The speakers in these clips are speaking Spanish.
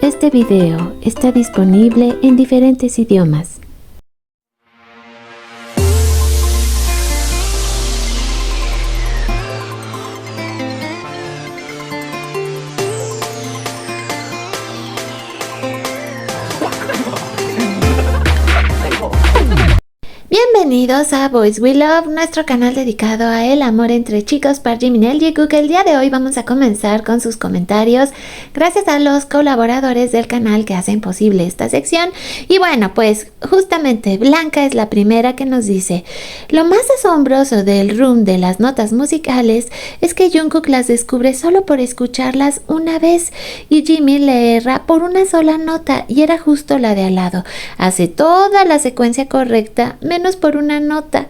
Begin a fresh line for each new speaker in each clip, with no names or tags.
Este video está disponible en diferentes idiomas. Bienvenidos a Boys We Love, nuestro canal dedicado a el amor entre chicos por Jimin y Jungkook. El día de hoy vamos a comenzar con sus comentarios gracias a los colaboradores del canal que hacen posible esta sección. Y bueno, pues justamente Blanca es la primera que nos dice: lo más asombroso del room de las notas musicales es que Jungkook las descubre solo por escucharlas una vez y Jimin le erra por una sola nota y era justo la de al lado. Hace toda la secuencia correcta menos por una nota.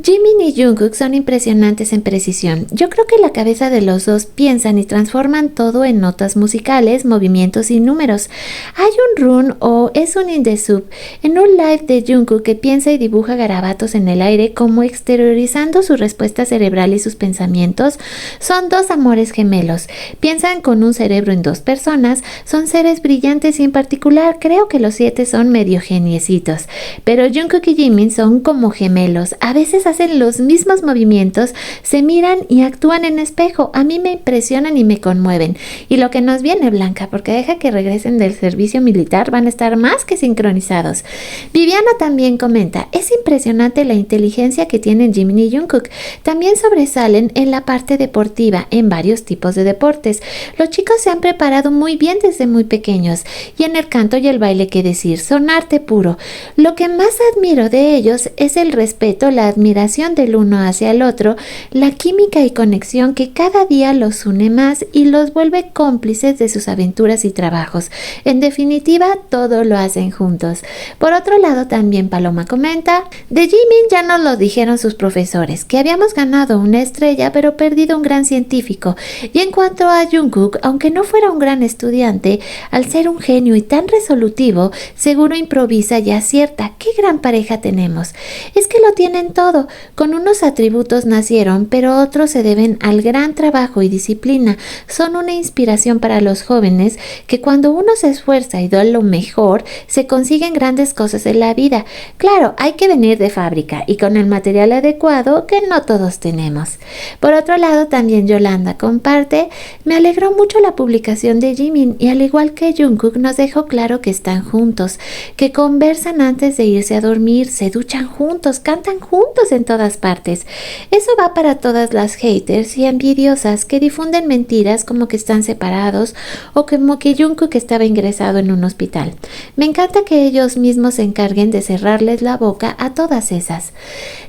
Jimin y Jungkook son impresionantes en precisión. Yo creo que la cabeza de los dos piensan y transforman todo en notas musicales, movimientos y números. Hay un run o es un in the sub en un live de Jungkook que piensa y dibuja garabatos en el aire como exteriorizando su respuesta cerebral y sus pensamientos. Son dos amores gemelos. Piensan con un cerebro en dos personas. Son seres brillantes y en particular creo que los 7 son medio geniecitos. Pero Jungkook y Jimin son como gemelos. A veces hacen los mismos movimientos, se miran y actúan en espejo. A mí me impresionan y me conmueven. Y lo que nos viene, Blanca, porque deja que regresen del servicio militar, van a estar más que sincronizados. Viviana también comenta: es impresionante la inteligencia que tienen Jimin y Jungkook. También sobresalen en la parte deportiva, en varios tipos de deportes. Los chicos se han preparado muy bien desde muy pequeños. Y en el canto y el baile, qué decir, son arte puro. Lo que más admiro de ellos es el respeto, la admiración del uno hacia el otro, la química y conexión que cada día los une más y los vuelve cómplices de sus aventuras y trabajos. En definitiva, todo lo hacen juntos. Por otro lado, también Paloma comenta: de Jimin ya nos lo dijeron sus profesores, que habíamos ganado una estrella pero perdido un gran científico. Y en cuanto a Jungkook, aunque no fuera un gran estudiante, al ser un genio y tan resolutivo, seguro improvisa y acierta. ¡Qué gran pareja tenemos! Es que lo tienen todo. Con unos atributos nacieron, pero otros se deben al gran trabajo y disciplina. Son una inspiración para los jóvenes que cuando uno se esfuerza y da lo mejor, se consiguen grandes cosas en la vida. Claro, hay que venir de fábrica y con el material adecuado que no todos tenemos. Por otro lado, también Yolanda comparte: me alegró mucho la publicación de Jimin y al igual que Jungkook nos dejó claro que están juntos, que conversan antes de irse a dormir, se duchan juntos, cantan juntos en todas partes. Eso va para todas las haters y envidiosas que difunden mentiras como que están separados o como que Jungkook estaba ingresado en un hospital. Me encanta que ellos mismos se encarguen de cerrarles la boca a todas esas.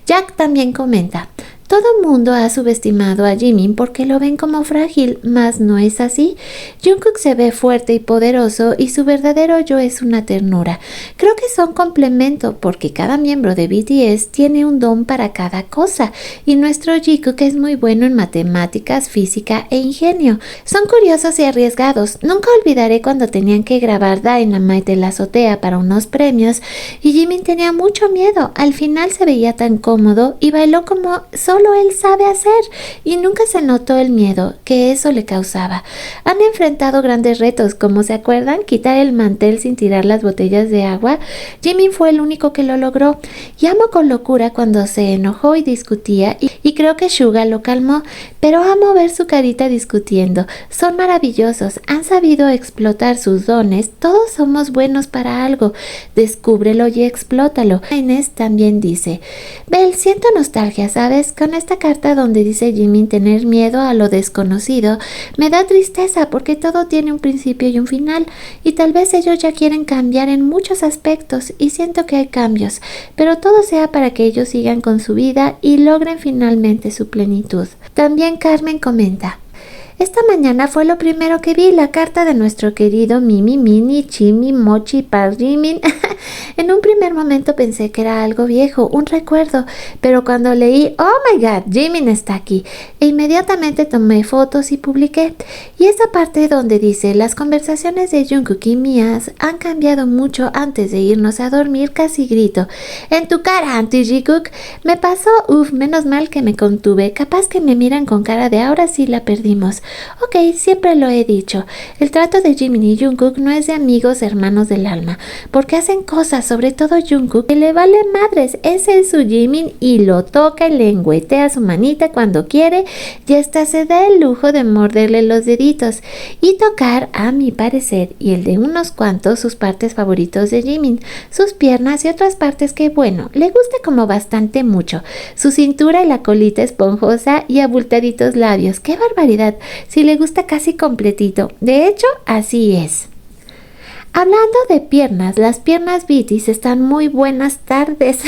Jack también comenta: todo mundo ha subestimado a Jimin porque lo ven como frágil, mas no es así. Jungkook se ve fuerte y poderoso y su verdadero yo es una ternura. Creo que son complemento porque cada miembro de BTS tiene un don para cada cosa y nuestro Jungkook es muy bueno en matemáticas, física e ingenio. Son curiosos y arriesgados. Nunca olvidaré cuando tenían que grabar Dynamite en la azotea para unos premios y Jimin tenía mucho miedo. Al final se veía tan cómodo y bailó como solo él sabe hacer y nunca se notó el miedo que eso le causaba. Han enfrentado grandes retos, como se acuerdan, quitar el mantel sin tirar las botellas de agua. Jimin fue el único que lo logró y amo con locura cuando se enojó y discutía y creo que Suga lo calmó, pero amo ver su carita discutiendo. Son maravillosos, han sabido explotar sus dones. Todos somos buenos para algo, descúbrelo y explótalo. Inés también dice: Bel, siento nostalgia, ¿sabes? Con esta carta donde dice Jimin tener miedo a lo desconocido, me da tristeza porque todo tiene un principio y un final y tal vez ellos ya quieren cambiar en muchos aspectos y siento que hay cambios, pero todo sea para que ellos sigan con su vida y logren finalmente su plenitud. También Carmen comenta: esta mañana fue lo primero que vi, la carta de nuestro querido Mimi, Mini, Chimi, Mochi, para Jimin. En un primer momento pensé que era algo viejo, un recuerdo, pero cuando leí, oh my god, Jimin está aquí, e inmediatamente tomé fotos y publiqué. Y esa parte donde dice, las conversaciones de Jungkook y mías han cambiado mucho antes de irnos a dormir, casi grito, en tu cara, anti-Jikook. Me pasó, menos mal que me contuve, capaz que me miran con cara de ahora sí la perdimos. Ok, siempre lo he dicho, el trato de Jimin y Jungkook no es de amigos hermanos del alma, porque hacen cosas, sobre todo Jungkook, que le valen madres. Ese es su Jimin y lo toca y lengüetea su manita cuando quiere y hasta se da el lujo de morderle los deditos y tocar, a mi parecer, y el de unos cuantos, sus partes favoritos de Jimin, sus piernas y otras partes que, bueno, le gusta como bastante mucho, su cintura y la colita esponjosa y abultaditos labios. ¡Qué barbaridad! Si le gusta casi completito. De hecho, así es. Hablando de piernas, las piernas BTS están muy buenas tardes.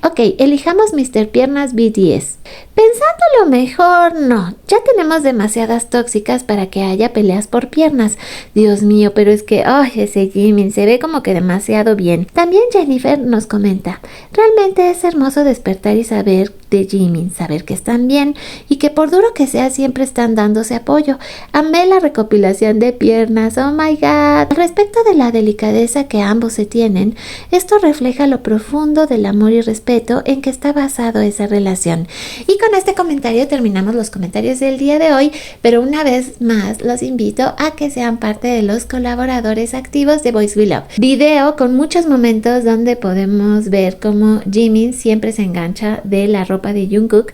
Ok, elijamos Mr. Piernas BTS. Pensándolo mejor, no, ya tenemos demasiadas tóxicas para que haya peleas por piernas. Dios mío, pero es que, ese Jimin se ve como que demasiado bien. También Jennifer nos comenta, realmente es hermoso despertar y saber de Jimin, saber que están bien y que por duro que sea siempre están dándose apoyo. Amé la recopilación de piernas, oh my god. Al respecto de la delicadeza que ambos se tienen, esto refleja lo profundo del amor y respeto en que está basado esa relación. Y con este comentario terminamos los comentarios del día de hoy, pero una vez más los invito a que sean parte de los colaboradores activos de Boys We Love. Video con muchos momentos donde podemos ver cómo Jimin siempre se engancha de la ropa de Jungkook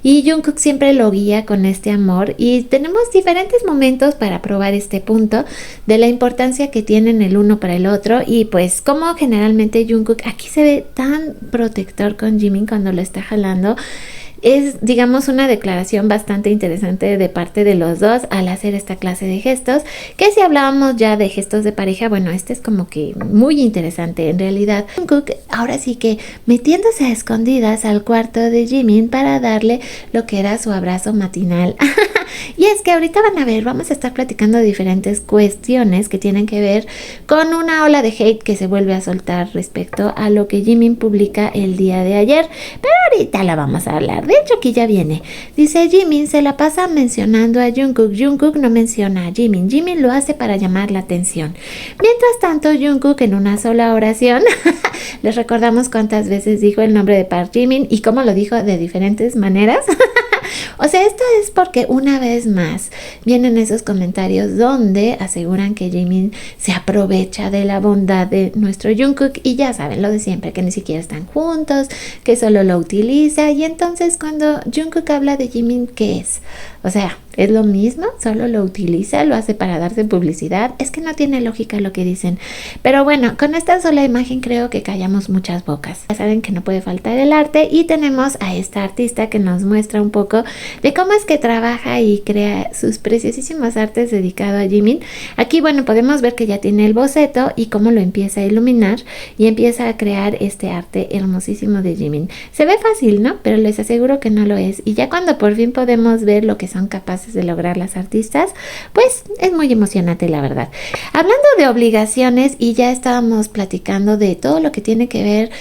y Jungkook siempre lo guía con este amor, y tenemos diferentes momentos para probar este punto de la importancia que tienen el uno para el otro, y pues como generalmente Jungkook aquí se ve tan protector con Jimin cuando lo está jalando. Es, digamos, una declaración bastante interesante de parte de los dos al hacer esta clase de gestos, que si hablábamos ya de gestos de pareja, bueno, este es como que muy interesante en realidad. Jungkook ahora sí que metiéndose a escondidas al cuarto de Jimin para darle lo que era su abrazo matinal. Y es que ahorita van a ver, vamos a estar platicando de diferentes cuestiones que tienen que ver con una ola de hate que se vuelve a soltar respecto a lo que Jimin publica el día de ayer, pero ahorita la vamos a hablar. De hecho, aquí ya viene. Dice, Jimin se la pasa mencionando a Jungkook. Jungkook no menciona a Jimin. Jimin lo hace para llamar la atención. Mientras tanto, Jungkook en una sola oración, les recordamos cuántas veces dijo el nombre de Park Jimin y cómo lo dijo de diferentes maneras. O sea, esto es porque una vez más vienen esos comentarios donde aseguran que Jimin se aprovecha de la bondad de nuestro Jungkook, y ya saben lo de siempre, que ni siquiera están juntos, que solo lo utiliza. Y entonces cuando Jungkook habla de Jimin, ¿qué es? O sea, ¿es lo mismo? ¿Solo lo utiliza? ¿Lo hace para darse publicidad? Es que no tiene lógica lo que dicen. Pero bueno, con esta sola imagen creo que callamos muchas bocas. Ya saben que no puede faltar el arte, y tenemos a esta artista que nos muestra un poco de cómo es que trabaja y crea sus preciosísimas artes dedicado a Jimin. Aquí, bueno, podemos ver que ya tiene el boceto y cómo lo empieza a iluminar y empieza a crear este arte hermosísimo de Jimin. Se ve fácil, ¿no? Pero les aseguro que no lo es. Y ya cuando por fin podemos ver lo que son capaces de lograr las artistas, pues es muy emocionante, la verdad. Hablando de obligaciones, y ya estábamos platicando de todo lo que tiene que ver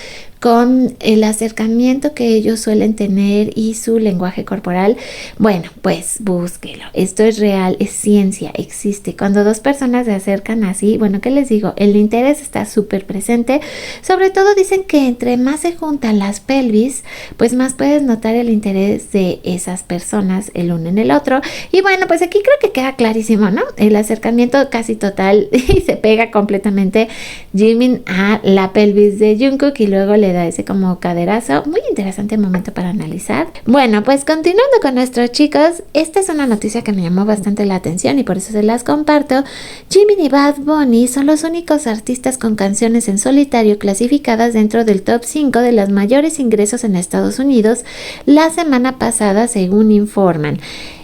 con el acercamiento que ellos suelen tener y su lenguaje corporal. Bueno, pues búsquelo. Esto es real, es ciencia, existe. Cuando dos personas se acercan así, bueno, ¿qué les digo? El interés está súper presente. Sobre todo dicen que entre más se juntan las pelvis, pues más puedes notar el interés de esas personas el uno en el otro. Y bueno, pues aquí creo que queda clarísimo, ¿no? El acercamiento casi total y se pega completamente Jimin a la pelvis de Jungkook, y luego le da ese como caderazo. Muy interesante momento para analizar. Bueno, pues continuando con nuestros chicos, esta es una noticia que me llamó bastante la atención y por eso se las comparto. Jimin y Bad Bunny son los únicos artistas con canciones en solitario clasificadas dentro del top 5 de los mayores ingresos en Estados Unidos la semana pasada, según informan.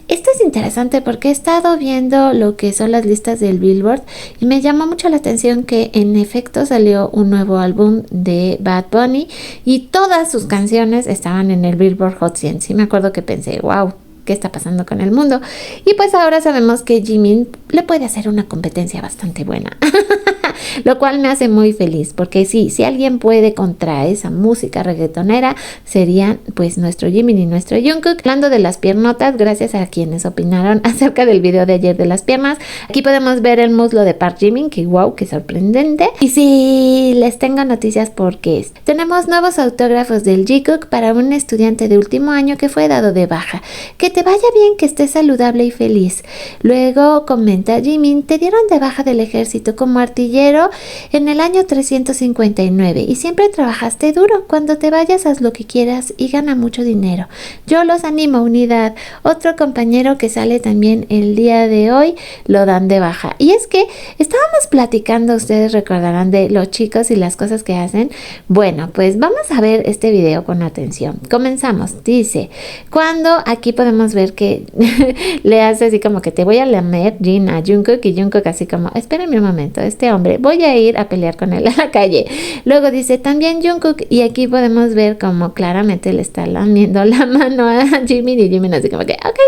Esto es interesante porque he estado viendo lo que son las listas del Billboard y me llamó mucho la atención que en efecto salió un nuevo álbum de Bad Bunny y todas sus canciones estaban en el Billboard Hot 100. Sí me acuerdo que pensé, wow, ¿qué está pasando con el mundo? Y pues ahora sabemos que Jimin le puede hacer una competencia bastante buena. lo cual me hace muy feliz, porque sí, si alguien puede contra esa música reggaetonera, serían pues nuestro Jimin y nuestro Jungkook. Hablando de las piernotas, gracias a quienes opinaron acerca del video de ayer de las piernas, aquí podemos ver el muslo de Park Jimin, que wow, qué sorprendente. Y sí, les tengo noticias porque tenemos nuevos autógrafos del Jikook para un estudiante de último año que fue dado de baja. Que te vaya bien, que estés saludable y feliz. Luego comenta Jimin, te dieron de baja del ejército como artillero en el año 359 y siempre trabajaste duro. Cuando te vayas haz lo que quieras y gana mucho dinero. Yo los animo, unidad. Otro compañero que sale también el día de hoy lo dan de baja. Y es que estábamos platicando, ustedes recordarán, de los chicos y las cosas que hacen. Bueno, pues vamos a ver este video con atención. Comenzamos. Dice, cuando aquí podemos ver que le hace así como que te voy a lamer Jin a Jungkook, y Jungkook así como, espérenme un momento, este hombre, voy a ir a pelear con él a la calle. Luego dice también Jungkook, y aquí podemos ver como claramente le está lamiendo la mano a Jimin, y Jimin así como que, ok,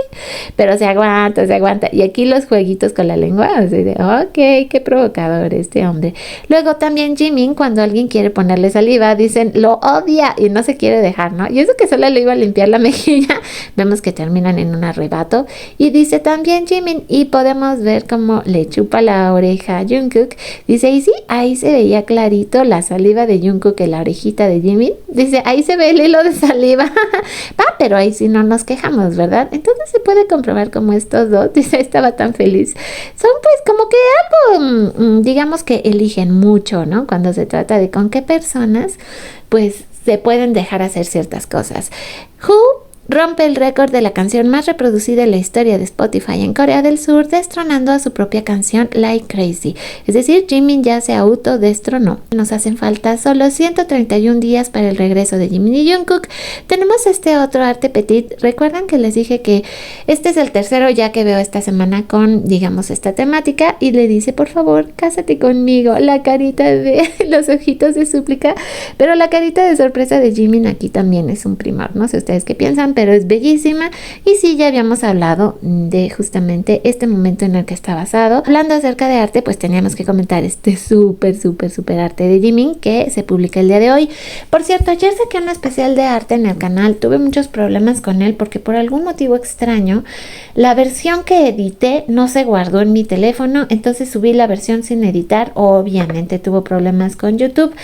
pero se aguanta. Y aquí los jueguitos con la lengua, así de, ok, qué provocador este hombre. Luego también Jimin, cuando alguien quiere ponerle saliva, dicen, lo odia y no se quiere dejar, ¿no? Y eso que solo le iba a limpiar la mejilla, vemos que terminan en un arrebato. Y dice también Jimin, y podemos ver cómo le chupa la oreja a Jungkook. Dice, y sí, ahí se veía clarito la saliva de Jungkook en la orejita de Jimin. Dice, ahí se ve el hilo de saliva. Pero ahí sí no nos quejamos, ¿verdad? Entonces se puede comprobar cómo estos dos, dice, estaba tan feliz. Son pues como que algo, digamos que eligen mucho, ¿no? Cuando se trata de con qué personas, pues se pueden dejar hacer ciertas cosas. Who rompe el récord de la canción más reproducida en la historia de Spotify en Corea del Sur, destronando a su propia canción Like Crazy. Es decir, Jimin ya se autodestronó. Nos hacen falta solo 131 días para el regreso de Jimin y Jungkook. Tenemos este otro arte petit. Recuerdan que les dije que este es el tercero ya que veo esta semana con, digamos, esta temática, y le dice, por favor, cásate conmigo. La carita de los ojitos de súplica, pero la carita de sorpresa de Jimin aquí también es un primor. No sé ustedes qué piensan, pero es bellísima. Y sí, ya habíamos hablado de justamente este momento en el que está basado. Hablando acerca de arte, pues teníamos que comentar este súper arte de Jimin que se publica el día de hoy. Por cierto, ayer saqué un especial de arte en el canal. Tuve muchos problemas con él porque por algún motivo extraño la versión que edité no se guardó en mi teléfono, entonces subí la versión sin editar. Obviamente tuvo problemas con YouTube.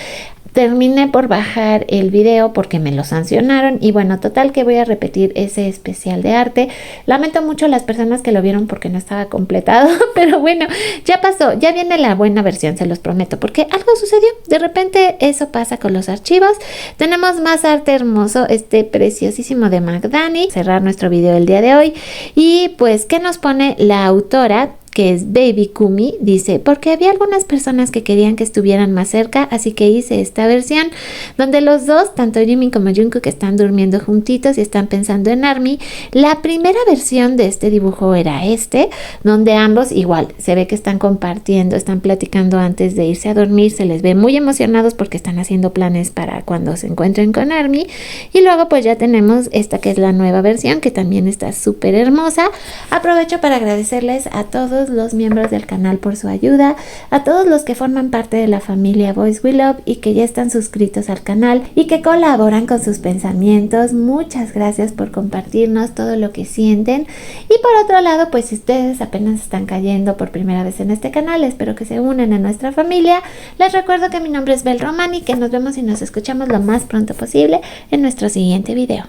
Terminé por bajar el video porque me lo sancionaron, y bueno, total que voy a repetir ese especial de arte. Lamento mucho a las personas que lo vieron porque no estaba completado, pero bueno, ya pasó, ya viene la buena versión, se los prometo, porque algo sucedió. De repente eso pasa con los archivos. Tenemos más arte hermoso, este preciosísimo de McDani. Cerrar nuestro video el día de hoy, y pues, ¿qué nos pone la autora? Que es Baby Kumi, dice, porque había algunas personas que querían que estuvieran más cerca, así que hice esta versión donde los dos, tanto Jimin como Jungkook, están durmiendo juntitos y están pensando en ARMY. La primera versión de este dibujo era donde ambos igual se ve que están compartiendo, están platicando antes de irse a dormir, se les ve muy emocionados porque están haciendo planes para cuando se encuentren con ARMY. Y luego pues ya tenemos esta que es la nueva versión, que también está súper hermosa. Aprovecho para agradecerles a todos los miembros del canal por su ayuda, a todos los que forman parte de la familia Boys We Love y que ya están suscritos al canal y que colaboran con sus pensamientos. Muchas gracias por compartirnos todo lo que sienten. Y por otro lado, pues si ustedes apenas están cayendo por primera vez en este canal, espero que se unan a nuestra familia. Les recuerdo que mi nombre es Bel Román y que nos vemos y nos escuchamos lo más pronto posible en nuestro siguiente video.